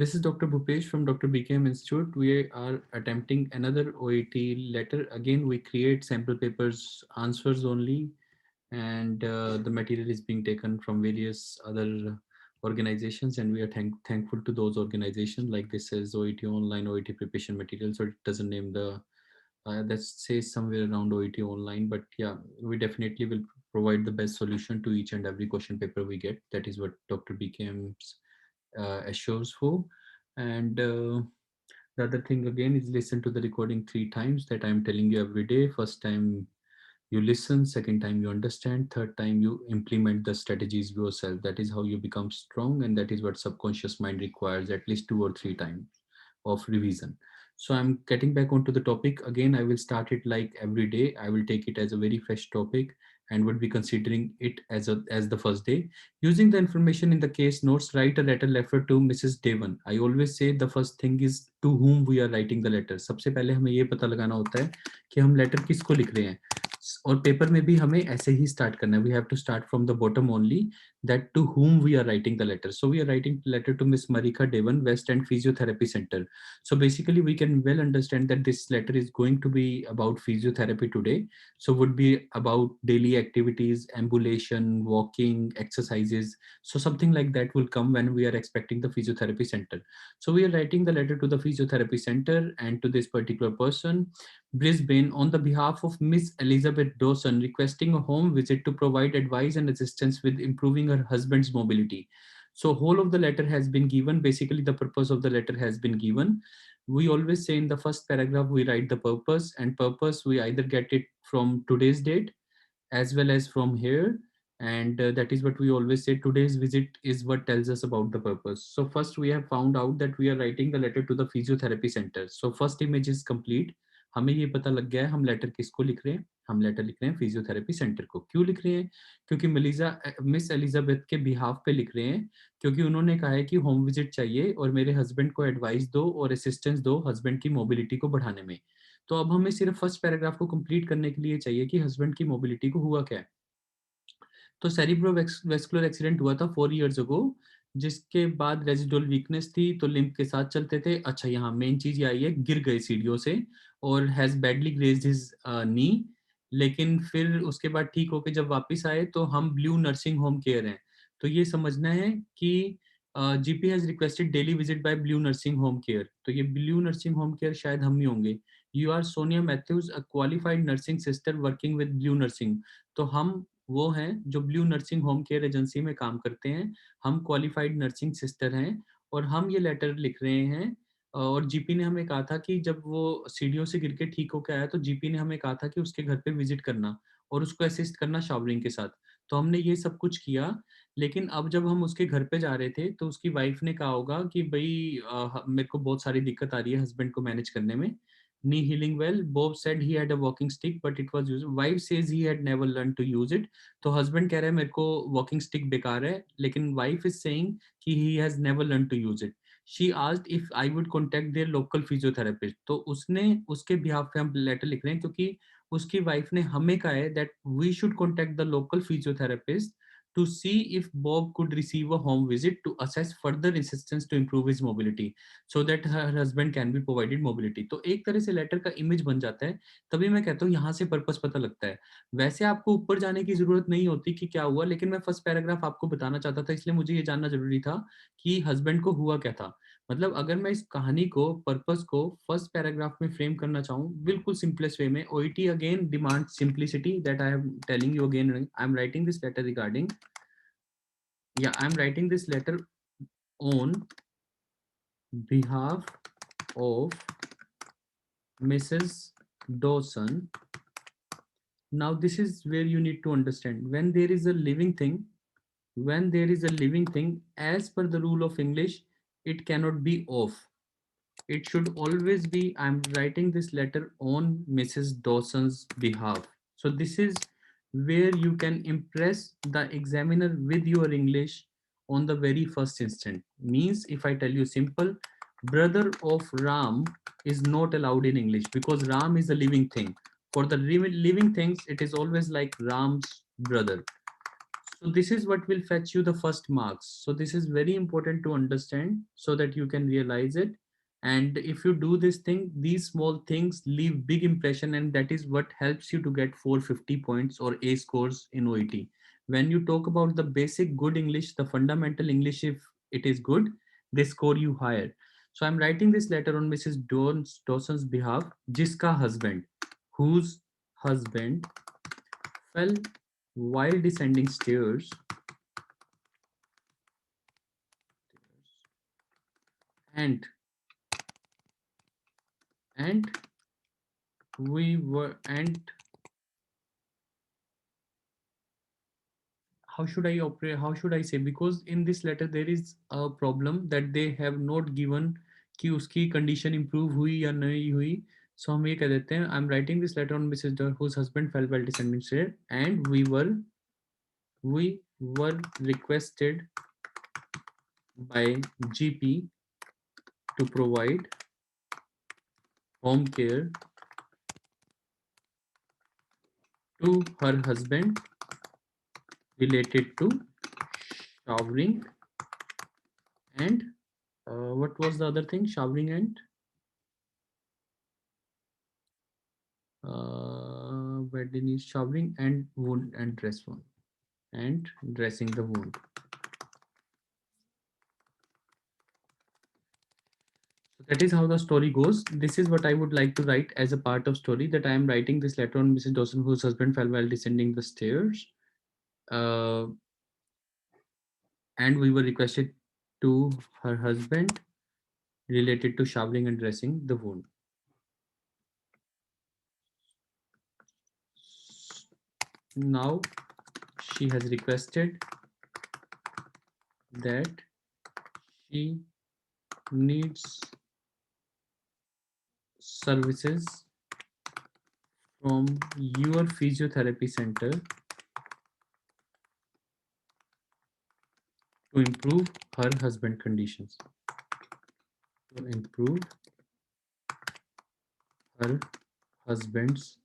This is Dr. Bhupesh from Dr. BKM Institute. We are attempting another OET letter. Again, we create sample papers, answers only, and the material is being taken from various other organizations, and we are thankful to those organizations. Like this is OET Online, OET Preparation Material, so it doesn't name the, that says somewhere around OET Online, but yeah, we definitely will provide the best solution to each and every question paper we get. That is what Dr. BKM's assures for. And the other thing again is listen to the recording 3 times that I'm telling you every day. First time you listen, second time you understand, third time you implement the strategies yourself. That is how you become strong, and that is what subconscious mind requires, at least 2 or 3 times of revision. So I'm getting back onto the topic again. I will start it like every day. I will take it as a very fresh topic and would be considering it as the first day. Using the information in the case notes, write a letter refer to Mrs. Devan. I always say the first thing is to whom we are writing the letter. सबसे पहले हमें ये पता लगाना होता है कि हम लेटर किसको लिख रहे हैं, और पेपर में भी हमें ऐसे ही स्टार्ट करना है. We have to start from the bottom only, that to whom we are writing the letter. So we are writing letter to Miss Marika Devan, West End Physiotherapy Center. So basically we can well understand that this letter is going to be about physiotherapy today. So would be about daily activities, ambulation, walking, exercises. So something like that will come when we are expecting the physiotherapy center. So we are writing the letter to the physiotherapy center and to this particular person, Brisbane, on the behalf of Miss Elizabeth Dawson, requesting a home visit to provide advice and assistance with improving her husband's mobility. So whole of the letter has been given. Basically, the purpose of the letter has been given. We always say in the first paragraph, we write the purpose, and purpose we either get it from today's date as well as from here. And that is what we always say. Today's visit is what tells us about the purpose. So first we have found out that we are writing the letter to the physiotherapy center. So first image is complete. हमें ये पता लग गया है हम letter किसको लिख रहे हैं. हम लेटर लिख रहे हैं फिजियोथेरेपी सेंटर को. क्यों लिख रहे हैं? क्योंकि मिस एलिजाबेथ के बिहाफ पे लिख रहे हैं, क्योंकि उन्होंने कहा है कि होम विजिट चाहिए और मेरे हस्बैंड को एडवाइस दो और असिस्टेंस दो हस्बैंड की मोबिलिटी को बढ़ाने में. तो अब हमें सिर्फ फर्स्ट पैराग्राफ को कंप्लीट करने के लिए चाहिए कि हस्बैंड की मोबिलिटी को हुआ क्या है. तो सेरिब्रो वेस्कुलर एक्सीडेंट हुआ था 4 इयर्स अगो, जिसके बाद रेजिडुअल वीकनेस थी, तो लिम्प के साथ चलते थे. अच्छा, यहाँ मेन चीज ये आई है, गिर गए सीढ़ियों से और हैज बैडली ग्रेज्ड हिज नी. लेकिन फिर उसके बाद ठीक होके जब वापस आए तो हम ब्लू नर्सिंग होम केयर हैं. तो ये समझना है कि GP has requested daily visit bye blue Nursing home care. तो ये ब्लू नर्सिंग होम केयर शायद हम ही होंगे. You are Sonia Mathews, a qualified nursing sister working with Blue Nursing. तो हम वो हैं जो Blue Nursing home care agency में काम करते हैं. हम क्वालिफाइड नर्सिंग सिस्टर हैं और हम ये लेटर लिख रहे हैं. और जीपी ने हमें कहा था कि जब वो सीढ़ियों से गिर के ठीक होकर आया तो जीपी ने हमें कहा था कि उसके घर पे विजिट करना और उसको असिस्ट करना शावरिंग के साथ. तो हमने ये सब कुछ किया. लेकिन अब जब हम उसके घर पे जा रहे थे तो उसकी वाइफ ने कहा होगा कि भाई मेरे को बहुत सारी दिक्कत आ रही है हस्बैंड को मैनेज करने में. Knee healing well. Bob said he had a walking stick, but it was used. Wife says he had never learned to use it. तो husband कह रहा है मेरे को walking stick बेकार है, लेकिन wife is saying कि he has never learned to use it. She asked if I would contact their local physiotherapist. तो उसने उसके behalf पे हम letter लिख रहे हैं क्योंकि उसकी wife ने हमें कहा है that we should contact the local physiotherapist to see if Bob could receive a home visit to assess further assistance to improve his mobility. So that her husband can be provided mobility. तो एक तरह से letter का image बन जाता है. तभी मैं कहता हूँ यहाँ से पर्पस पता लगता है. वैसे आपको ऊपर जाने की जरूरत नहीं होती कि क्या हुआ, लेकिन मैं फर्स्ट पैराग्राफ आपको बताना चाहता था, इसलिए मुझे ये जानना जरूरी था कि हस्बैंड को हुआ क्या था. मतलब अगर मैं इस कहानी को, पर्पस को फर्स्ट पैराग्राफ में फ्रेम करना चाहूँ बिल्कुल सिंपलेस्ट वे में, OET again demand simplicity, that I am telling you again. I am writing this letter regarding, या I am writing this letter on behalf of Mrs. Dawson. Now this is where you need to understand, when there is a living thing, when there is a living thing, as per the rule of English, it cannot be off. It should always be, I'm writing this letter on Mrs. Dawson's behalf. So this is where you can impress the examiner with your English on the very first instant. Means if I tell you simple, brother of Ram is not allowed in English because Ram is a living thing. For the living things, it is always like Ram's brother. So this is what will fetch you the first marks. So this is very important to understand so that you can realize it. And if you do this thing, these small things leave big impression, and that is what helps you to get 450 points or A scores in OET. When you talk about the basic good English, the fundamental English, if it is good, they score you higher. So I'm writing this letter on Mrs. Dawson's behalf, jiska husband, whose husband fell while descending stairs and and we were and how should I operate, how should I say, because in this letter there is a problem that they have not given कि उसकी condition improve हुई या नहीं हुई. So हम ये कह देते हैं, I'm writing this letter on Mrs. whose husband fell while descending stairs, and we were requested by GP to provide home care to her husband related to showering and what was the other thing? Showering and wedding is showering and wound and dress wound and dressing the wound. So that is how the story goes. This is what I would like to write as a part of story, that I am writing this letter on Mrs. Dawson, whose husband fell while descending the stairs. Uh, and we were requested to her husband related to showering and dressing the wound. Now she has requested that she needs services from your physiotherapy center to improve her husband conditions. To improve her husband's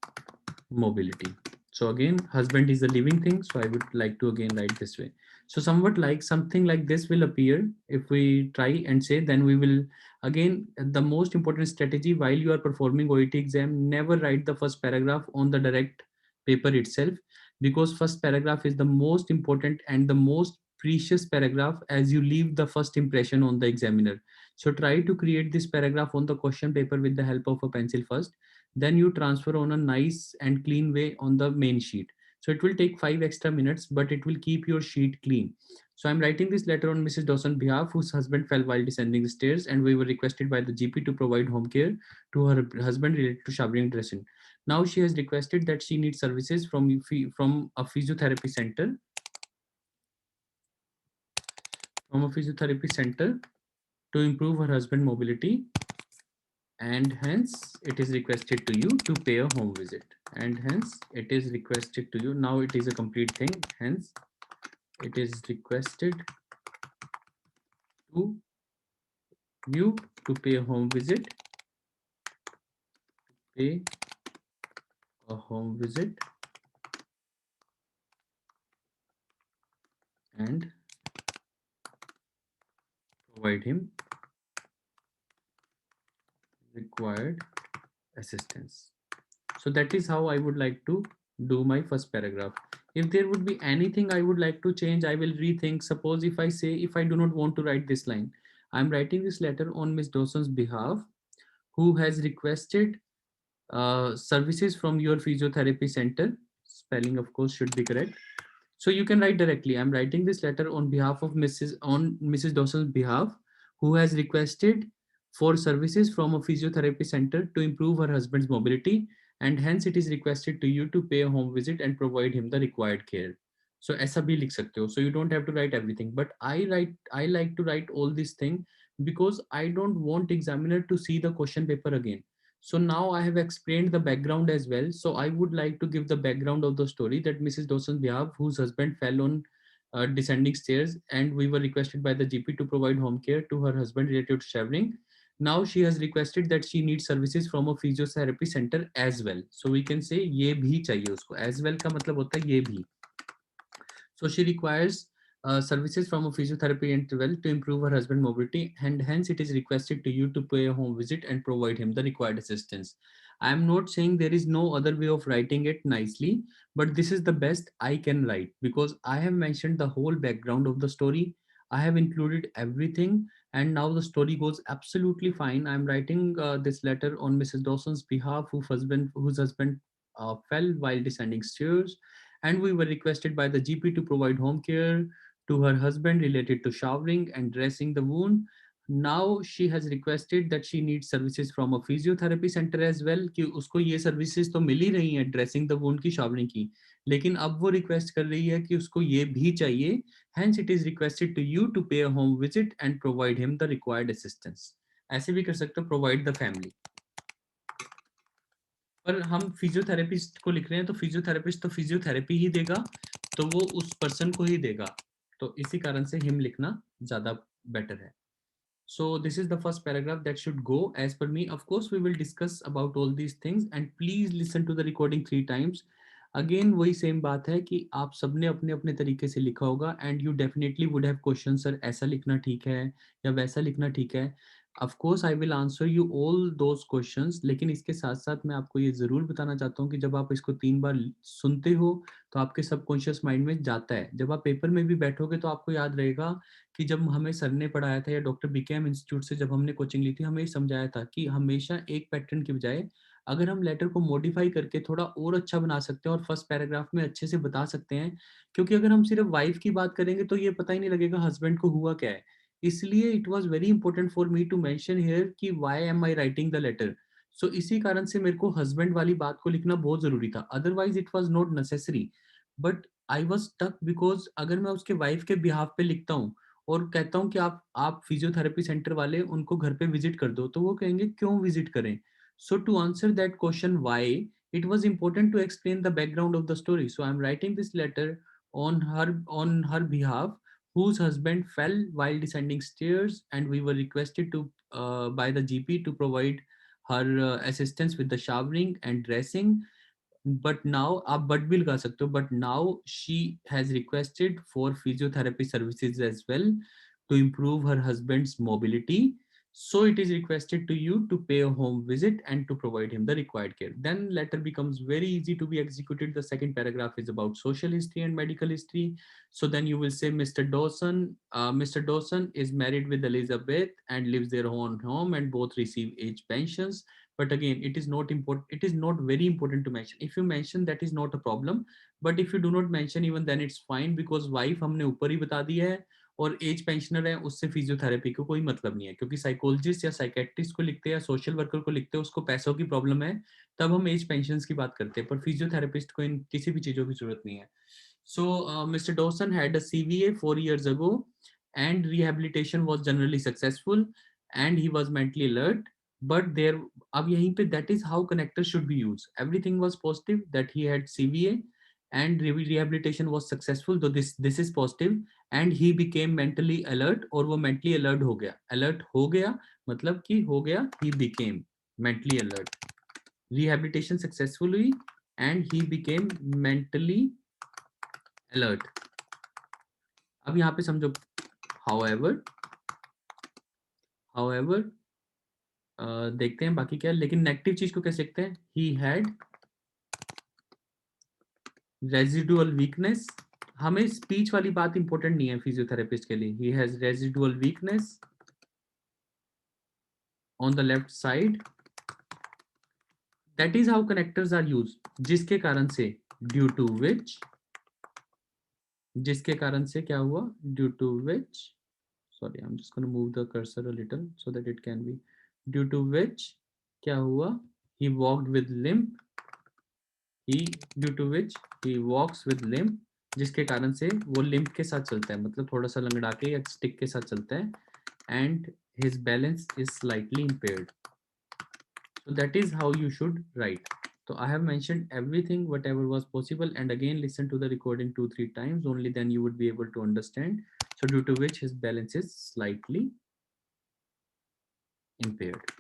mobility. So again, husband is a living thing, so I would like to again write this way. So somewhat like something like this will appear if we try and say, then we will again, the most important strategy while you are performing OET exam, never write the first paragraph on the direct paper itself, because first paragraph is the most important and the most precious paragraph, as you leave the first impression on the examiner. So try to create this paragraph on the question paper with the help of a pencil first, then you transfer on a nice and clean way on the main sheet. So it will take 5 extra minutes, but it will keep your sheet clean. So I'm writing this letter on Mrs. Dawson's behalf, whose husband fell while descending the stairs, and we were requested by the GP to provide home care to her husband related to showering and dressing. Now she has requested that she needs services from a physiotherapy center, to improve her husband mobility, and hence it is requested to you to pay a home visit, and hence it is requested to you, now it is a complete thing, hence it is requested to you to pay a home visit, pay a home visit and provide him required assistance. So that is how I would like to do my first paragraph. If there would be anything I would like to change, I will rethink. Suppose if I say, if I do not want to write this line, I'm writing this letter on Miss Dawson's behalf, who has requested services from your physiotherapy center. Spelling, of course, should be correct. So you can write directly. I'm writing this letter on behalf of Mrs. Dawson's behalf, who has requested for services from a physiotherapy center to improve her husband's mobility, and hence it is requested to you to pay a home visit and provide him the required care. So ऐसा भी लिख सकते हो. So you don't have to write everything, but I like to write all this thing because I don't want examiner to see the question paper again. So now I have explained the background as well. So I would like to give the background of the story, that Mrs. Dawson's behalf, whose husband fell on descending stairs, and we were requested by the GP to provide home care to her husband related to showering. Now she has requested that she needs services from a physiotherapy center as well. So we can say ये भी चाहिए उसको. As well का मतलब होता है ये भी. So she requires services from a physiotherapy interval to improve her husband's mobility, and hence it is requested to you to pay a home visit and provide him the required assistance. I am not saying there is no other way of writing it nicely, but this is the best I can write because I have mentioned the whole background of the story. I have included everything, and now the story goes absolutely fine. I am writing this letter on Mrs. Dawson's behalf, whose husband fell while descending stairs, and we were requested by the GP to provide home care to her husband related to showering and dressing the wound. Now she has requested that she needs services from a physiotherapy center as well, कि उसको ये services तो मिल ही रही हैं dressing the wound की showering की, लेकिन अब वो request कर रही है कि उसको ये भी चाहिए. Hence it is requested to you to pay a home visit and provide him the required assistance. ऐसे भी कर सकते हो provide the family. पर हम फिजियोथेरेपिस्ट को लिख रहे हैं तो फिजियोथेरेपिस्ट तो फिजियोथेरेपी ही देगा, तो वो उस पर्सन को ही देगा, तो इसी कारण से हिम लिखना ज्यादा बेटर है. So this is the first paragraph that should go as per me. Of course, we will discuss about all these things and please listen to the recording 3 times. Again, वही same बात है कि आप सबने अपने अपने तरीके से लिखा होगा and you definitely would have questions, sir ऐसा लिखना ठीक है या वैसा लिखना ठीक है. Of course, I will answer you all those questions. लेकिन इसके साथ साथ मैं आपको ये ज़रूर बताना चाहता हूँ कि जब आप इसको 3 बार सुनते हो तो आपके सबकॉन्शियस माइंड में जाता है. जब आप पेपर में भी बैठोगे तो आपको याद रहेगा कि जब हमें सर ने पढ़ाया था या डॉक्टर बीकेएम इंस्टीट्यूट से जब हमने कोचिंग ली थी, हमें ये समझाया था कि हमेशा एक पैटर्न की बजाय अगर हम लेटर को मॉडिफाई करके थोड़ा और अच्छा बना सकते हैं और फर्स्ट पैराग्राफ में अच्छे से बता सकते हैं, क्योंकि अगर हम सिर्फ वाइफ की बात करेंगे तो ये पता ही नहीं लगेगा हस्बैंड को हुआ क्या है. इसलिए it was very important for me to mention here कि why am I writing the letter. So इसी कारण से मेरे को हस्बैंड वाली बात को लिखना बहुत जरूरी था, otherwise it was not necessary. But I was stuck because अगर मैं उसके वाइफ के बिहाफ पे लिखता हूँ और कहता हूँ कि आप फिजियोथेरेपी सेंटर वाले उनको घर पे विजिट कर दो, तो वो कहेंगे क्यों विजिट करें. So to answer that question why, it was important to explain the background of the story. So I'm writing this letter on her behalf, whose husband fell while descending stairs, and we were requested to by the GP to provide her assistance with the showering and dressing. But now आप but भी लगा सकते हो, but now she has requested for physiotherapy services as well to improve her husband's mobility. So it is requested to you to pay a home visit and to provide him the required care. Then letter becomes very easy to be executed. The second paragraph is about social history and medical history. So then you will say Mr. Dawson is married with Elizabeth and lives their own home and both receive age pensions. But again, it is not important, it is not very important to mention. If you mention, that is not a problem, but if you do not mention, even then it's fine, because wife हमने ऊपर ही बता दिया है और as pensioner है, उससे physiotherapy को कोई मतलब नहीं है, क्योंकि साइकोलॉजिस्ट या साइकेट्रिस्ट को लिखते हैं या सोशल वर्कर को लिखते हैं उसको पैसों की प्रॉब्लम है, तब हम एज पेंशन की बात करते हैं, पर फिजियोथेरेपिस्ट को इन किसी भी चीजों की जरूरत नहीं है. So Mr. Dawson had a CVA 4 years ago and rehabilitation was generally successful and he was mentally alert. But there, अब यहीं पे that is how connectors should be used. Everything was positive that he had CVA and rehabilitation was successful. Though this is positive and he became mentally alert, और वो mentally alert हो गया. Alert हो गया मतलब कि हो गया, he became mentally alert. Rehabilitation successfully and he became mentally alert. अब यहाँ पे समझो however however देखते हैं बाकी क्या है, लेकिन नेगेटिव चीज को कैसे लिखते हैं, he had residual weakness. हमें स्पीच वाली बात इंपॉर्टेंट नहीं है फिजियोथेरेपिस्ट के लिए. he has residual weakness on the left side. That is how connectors are used. जिसके कारण से due to which, जिसके कारण से क्या हुआ, due to which, sorry I'm just going to move the cursor a little so that it can be, due to which क्या हुआ, he walked with limp. he due to which he walks with limp, जिसके कारण से वो limp के साथ चलता है, मतलब थोड़ा सा लंगड़ा के या स्टिक के साथ चलता है. And his balance is slightly impaired. So that is how you should write. So I have mentioned everything whatever was possible, and again listen to the recording 2-3 times, only then you would be able to understand. So due to which his balance is slightly impaired.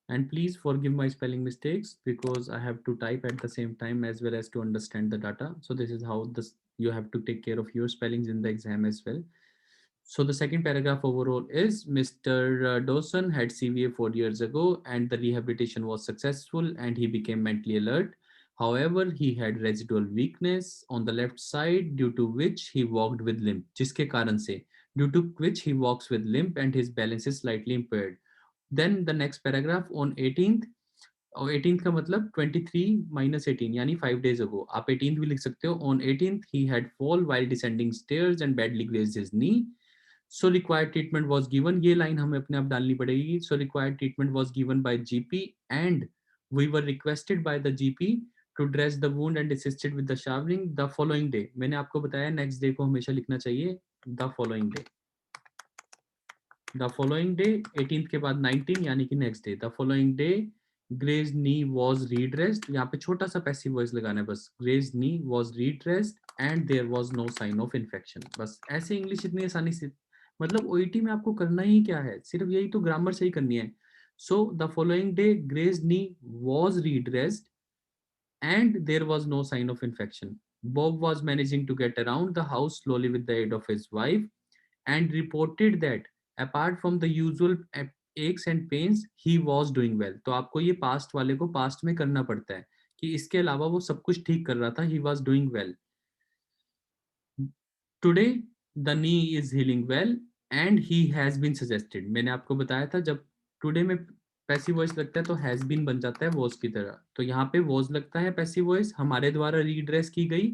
And please forgive my spelling mistakes because I have to type at the same time as well as to understand the data. So this is how this you have to take care of your spellings in the exam as well. So the second paragraph overall is Mr. Dawson had CVA 4 years ago and the rehabilitation was successful and he became mentally alert. However, he had residual weakness on the left side due to which he walked with limp. जिसके कारण से due to which he walks with limp and his balance is slightly impaired. Then the next paragraph on 18th और 18th का मतलब 23 minus 18 यानी 5 days ago. आप 18th भी लिख सकते हो. On 18th he had fall while descending stairs and badly grazed his knee. So required treatment was given. ये लाइन हमें अपने आप डालनी पड़ेगी. So required treatment was given by GP and we were requested by the GP to dress the wound and assisted with the showering the following day. मैंने आपको बताया next day को हमेशा लिखना चाहिए the following day. The following day 18th के बाद 19 यानी कि next day. The following day Gray's knee was redressed. यहाँ पे छोटा सा पैसिव वॉइस लगाना है बस. Gray's knee was redressed and there was no sign of infection. बस ऐसे इंग्लिश इतनी आसानी से मतलब ओईटी में आपको करना ही क्या है, सिर्फ यही तो ग्रामर सही करनी है. So the following day Gray's knee was redressed and there was no sign of infection. Bob was managing to get around the house slowly with the aid of his wife and reported that apart from the usual aches and pains he was doing well. तो आपको ये past वाले को past में करना पड़ता है कि इसके अलावा वो सब कुछ ठीक कर रहा था. He was doing well. Today the knee is healing well and he has been suggested. मैंने आपको बताया था जब टुडे में पैसिव वॉइस लगता है तो हैज बीन बन जाता है वॉज की तरह. तो यहाँ पे वॉज लगता है पैसिव वॉइस हमारे द्वारा रीड्रेस की गई.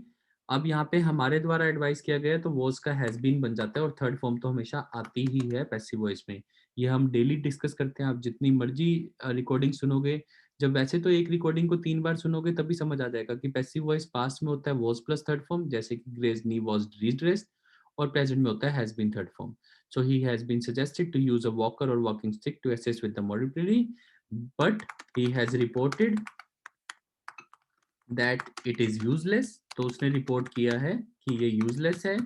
अब यहाँ पे हमारे द्वारा एडवाइस किया गया तो वॉज का हैज बीन बन जाता है और थर्ड फॉर्म तो हमेशा आती ही है पैसिव वॉइस में. ये हम डेली डिस्कस करते हैं. आप जितनी मर्जी रिकॉर्डिंग सुनोगे, जब वैसे तो एक रिकॉर्डिंग को 3 बार सुनोगे तभी समझ आ जाएगा कि पैसिव वॉइस पास्ट में होता है वॉज प्लस थर्ड फॉर्म, जैसे कि ग्रेज नी वॉज रीड्रेस्ड, और प्रेजेंट में होता है has been third form. So he has been suggested to use a walker और walking stick to assist with the mobility but he has reported that it is useless. तो उसने report किया है कि ये यूजलेस है.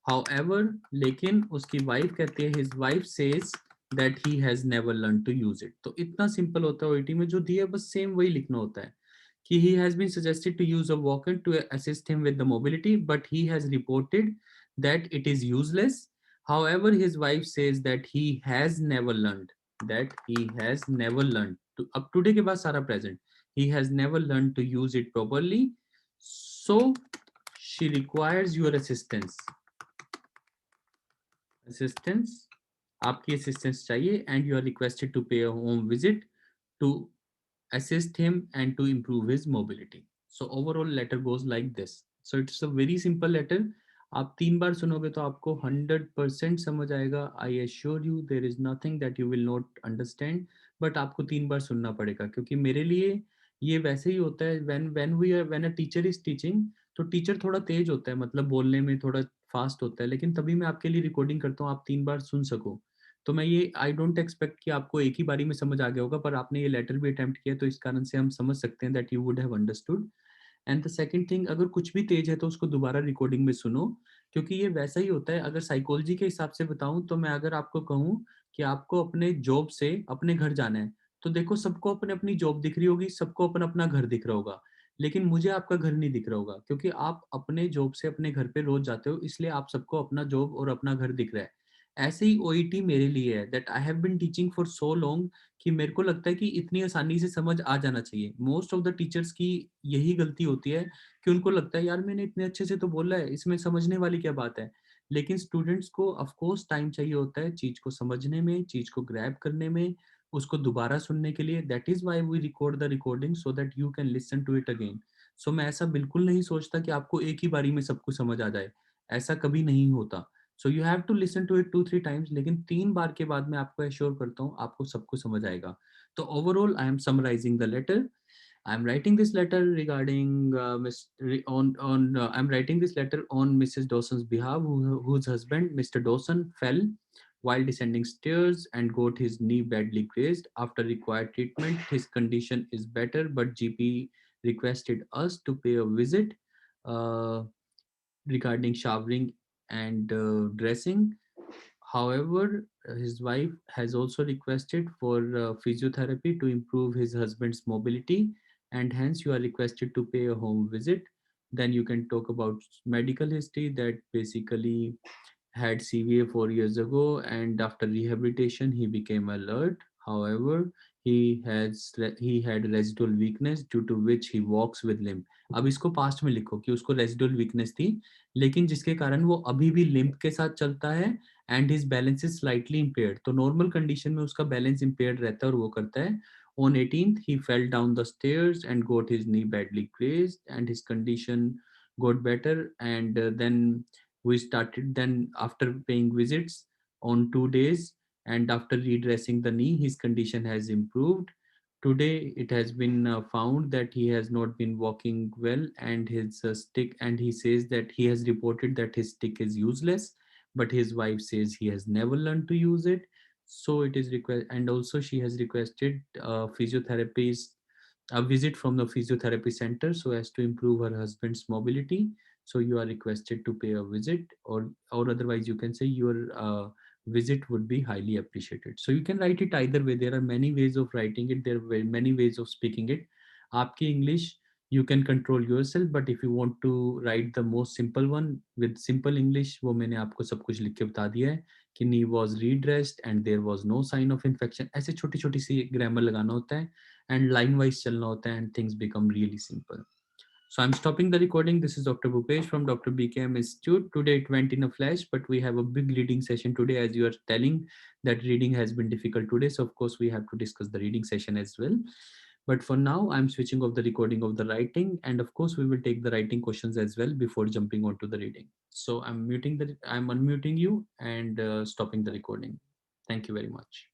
However, लेकिन उसकी वाइफ कहती है his wife says that he has never learned to use it. तो इतना सिंपल होता है ओईटी में जो दिया बस सेम वही लिखना होता है कि he has been suggested to use a walker to assist him with the mobility but he has reported that it is useless. However, his wife says that he has never learned, that he has never learned to, अब today के बाद सारा present, he has never learned to use it properly, so she requires your assistance. आपकी assistance चाहिए and you are requested to pay a home visit to assist him and to improve his mobility. So overall letter goes like this. So it's a very simple letter. आप 3 बार सुनोगे तो आपको 100% समझ आएगा. I assure you there is nothing that you will not understand. But आपको 3 बार सुनना पड़ेगा क्योंकि मेरे लिए ये वैसे ही होता है. When a teacher is teaching तो टीचर थोड़ा तेज होता है, मतलब बोलने में थोड़ा फास्ट होता है, लेकिन तभी मैं आपके लिए रिकॉर्डिंग करता हूँ आप 3 बार सुन सको. तो मैं ये आई डोंट एक्सपेक्ट कि आपको एक ही बारी में समझ आ गया होगा, पर आपने ये लेटर भी अटेम्प्ट किया तो इस कारण से हम समझ सकते हैं that you would have understood. And the second thing, अगर कुछ भी तेज है तो उसको दोबारा रिकॉर्डिंग में सुनो क्योंकि ये वैसा ही होता है. अगर साइकोलॉजी के हिसाब से बताऊं तो मैं अगर आपको कहूं कि आपको अपने जॉब से अपने घर जाना है तो देखो सबको अपने अपनी जॉब दिख रही होगी, सबको अपना अपना घर दिख रहा होगा, लेकिन मुझे आपका घर नहीं दिख रहा होगा क्योंकि आप अपने जॉब से अपने घर पे रोज जाते हो, इसलिए आप सबको अपना जॉब और अपना घर दिख रहा है. ऐसे ही ओईटी मेरे लिए है that I have been teaching for so long कि मेरे को लगता है कि इतनी आसानी से समझ आ जाना चाहिए. मोस्ट ऑफ द टीचर्स की यही गलती होती है कि उनको लगता है यार मैंने इतने अच्छे से तो बोला है, इसमें समझने वाली क्या बात है. लेकिन स्टूडेंट्स को ऑफ कोर्स टाइम चाहिए होता है चीज को समझने में, चीज को ग्रैब करने में, उसको दोबारा सुनने के लिए. That is why we record the recording so that you can listen to it again. So मैं ऐसा बिल्कुल नहीं सोचता कि आपको एक ही बारी में सब कुछ समझ आ जाए, ऐसा कभी नहीं होता. So you have to listen to it 2-3 times, लेकिन 3 बार के बाद मैं आपको एश्योर करता हूँ आपको सब कुछ समझ आएगा. तो overall I am summarising the letter. I'm writing this letter regarding I'm writing this letter on Mrs. Dawson's behalf, whose husband, Mr. Dawson, fell while descending stairs and got his knee badly grazed. After required treatment, his condition is better, but GP requested us to pay a visit uh, regarding showering and dressing. However, his wife has also requested for physiotherapy to improve his husband's mobility, and hence you are requested to pay a home visit. Then you can talk about medical history, that basically had CVA 4 years ago, and after rehabilitation, he became alert. However, he had residual weakness due to which he walks with limp. अब इसको past में लिखो कि उसको residual weakness थी, लेकिन जिसके कारण वो अभी भी लिम्प के साथ चलता है, and his balance is slightly impaired. तो नॉर्मल कंडीशन में उसका बैलेंस इम्पेयर्ड रहता है और वो करता है. On 18th, he fell down the stairs and got his knee badly grazed, and his condition got better. And then we started. Then after paying visits on 2 days, and after redressing the knee, his condition has improved. Today, it has been found that he has not been walking well, and his stick, and he says that he has reported that his stick is useless, but his wife says he has never learned to use it. So it is request, and also she has requested physiotherapist a visit from the physiotherapy center so as to improve her husband's mobility. So you are requested to pay a visit, or otherwise you can say your visit would be highly appreciated. So you can write it either way. There are many ways of writing it. There are many ways of speaking it. Aapki English, you can control yourself, but if you want to write the most simple one with simple English, वो मैंने आपको सब कुछ लिख के बता दिया है कि knee was redressed and there was no sign of infection. ऐसे छोटी छोटी सी ग्रामर लगाना होता है, and line wise chalna hota hai, and things become really simple. So I'm stopping the recording. This is Dr. Bhupesh from Dr. BKM Institute. Today it went in a flash, but we have a big reading session today, as you are telling that reading has been difficult today. So of course we have to discuss the reading session as well. But for now, I'm switching off the recording of the writing, and of course we will take the writing questions as well before jumping on to the reading. So I'm unmuting you and stopping the recording. Thank you very much.